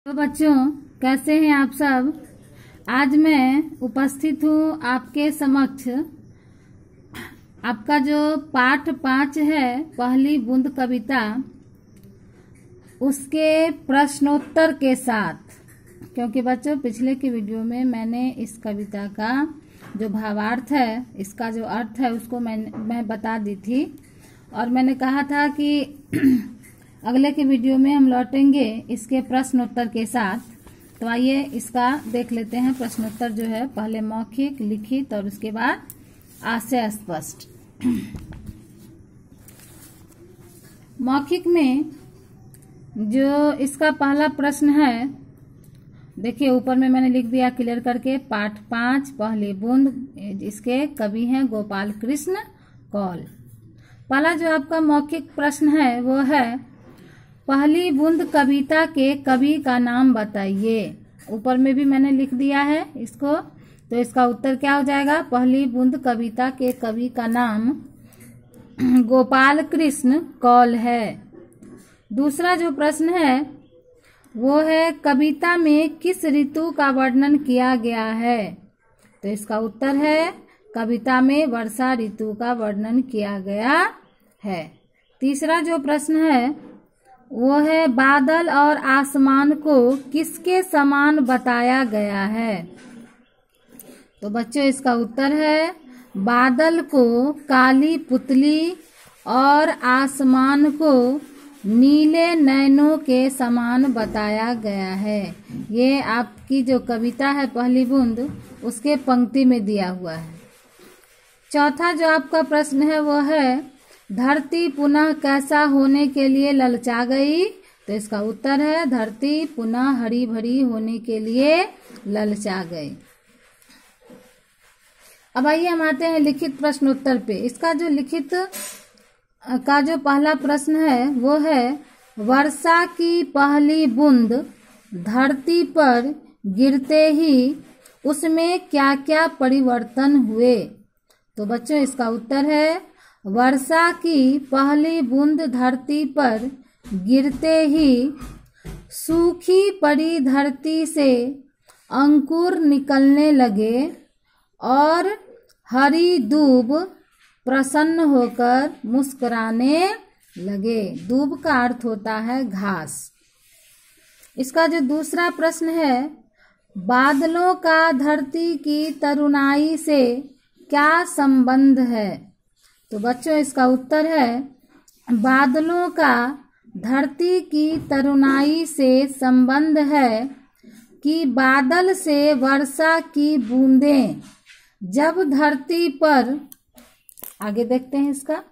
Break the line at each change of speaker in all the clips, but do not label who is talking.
तो बच्चों, कैसे हैं आप सब। आज मैं उपस्थित हूँ आपके समक्ष आपका जो पाठ 5 है पहली बूंद कविता, उसके प्रश्नोत्तर के साथ। क्योंकि बच्चों, पिछले की वीडियो में मैंने इस कविता का जो भावार्थ है, इसका जो अर्थ है, उसको मैं बता दी थी। और मैंने कहा था कि अगले के वीडियो में हम लौटेंगे इसके प्रश्नोत्तर के साथ। तो आइए इसका देख लेते हैं। प्रश्नोत्तर जो है पहले मौखिक, लिखित और उसके बाद आशय स्पष्ट। मौखिक में जो इसका पहला प्रश्न है, देखिए ऊपर में मैंने लिख दिया क्लियर करके, पाठ 5 पहली बूंद। इसके कवि हैं गोपाल कृष्ण कौल। पहला जो आपका मौखिक प्रश्न है वो है, पहली बूंद कविता के कवि का नाम बताइए। ऊपर में भी मैंने लिख दिया है इसको। तो इसका उत्तर क्या हो जाएगा? पहली बूंद कविता के कवि का नाम गोपाल कृष्ण कौल है। दूसरा जो प्रश्न है वो है, कविता में किस ऋतु का वर्णन किया गया है? तो इसका उत्तर है, कविता में वर्षा ऋतु का वर्णन किया गया है। तीसरा जो प्रश्न है वो है, बादल और आसमान को किसके समान बताया गया है? तो बच्चों, इसका उत्तर है, बादल को काली पुतली और आसमान को नीले नैनों के समान बताया गया है। ये आपकी जो कविता है पहली बूंद, उसके पंक्ति में दिया हुआ है। चौथा जो आपका प्रश्न है वो है, धरती पुनः कैसा होने के लिए ललचा गई? तो इसका उत्तर है, धरती पुनः हरी भरी होने के लिए ललचा गई। अब आइए हम आते हैं लिखित प्रश्नोत्तर पे। इसका जो लिखित का जो पहला प्रश्न है वो है, वर्षा की पहली बूंद धरती पर गिरते ही उसमें क्या क्या परिवर्तन हुए? तो बच्चों, इसका उत्तर है, वर्षा की पहली बूंद धरती पर गिरते ही सूखी पड़ी धरती से अंकुर निकलने लगे और हरी दूब प्रसन्न होकर मुस्कुराने लगे। दूब का अर्थ होता है घास। इसका जो दूसरा प्रश्न है, बादलों का धरती की तरुणाई से क्या संबंध है? तो बच्चों, इसका उत्तर है, बादलों का धरती की तरुणाई से संबंध है कि बादल से वर्षा की बूंदें जब धरती पर, आगे देखते हैं इसका,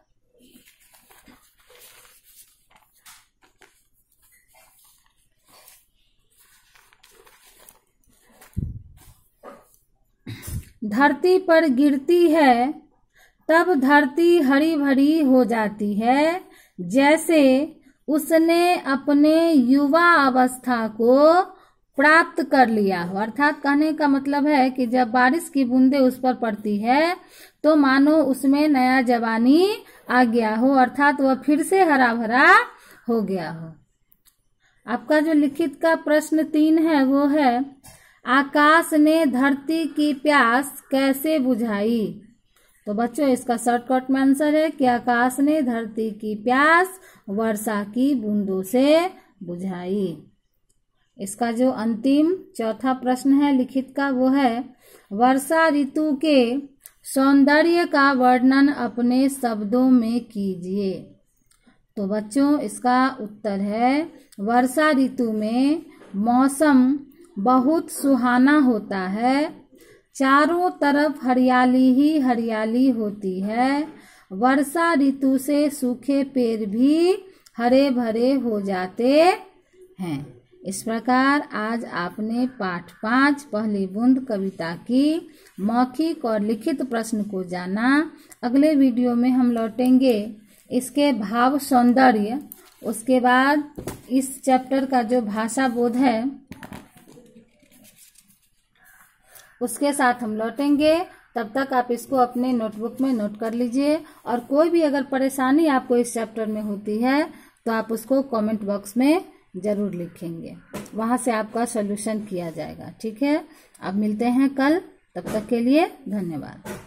धरती पर गिरती है तब धरती हरी भरी हो जाती है, जैसे उसने अपने युवा अवस्था को प्राप्त कर लिया हो। अर्थात कहने का मतलब है कि जब बारिश की बूंदें उस पर पड़ती है तो मानो उसमें नया जवानी आ गया हो, अर्थात वह फिर से हरा भरा हो गया हो। आपका जो लिखित का प्रश्न 3 है वो है, आकाश ने धरती की प्यास कैसे बुझाई? तो बच्चों, इसका शॉर्टकट में आंसर है कि आकाश ने धरती की प्यास वर्षा की बूंदों से बुझाई। इसका जो अंतिम चौथा प्रश्न है लिखित का वो है, वर्षा ऋतु के सौंदर्य का वर्णन अपने शब्दों में कीजिए। तो बच्चों, इसका उत्तर है, वर्षा ऋतु में मौसम बहुत सुहाना होता है, चारों तरफ हरियाली ही हरियाली होती है, वर्षा ऋतु से सूखे पेड़ भी हरे भरे हो जाते हैं। इस प्रकार आज आपने पाठ 5 पहली बूंद कविता की मौखिक और लिखित प्रश्न को जाना। अगले वीडियो में हम लौटेंगे इसके भाव सौंदर्य, उसके बाद इस चैप्टर का जो भाषा बोध है उसके साथ हम लौटेंगे। तब तक आप इसको अपने नोटबुक में नोट कर लीजिए। और कोई भी अगर परेशानी आपको इस चैप्टर में होती है तो आप उसको कमेंट बॉक्स में जरूर लिखेंगे, वहां से आपका सॉल्यूशन किया जाएगा। ठीक है, अब मिलते हैं कल, तब तक के लिए धन्यवाद।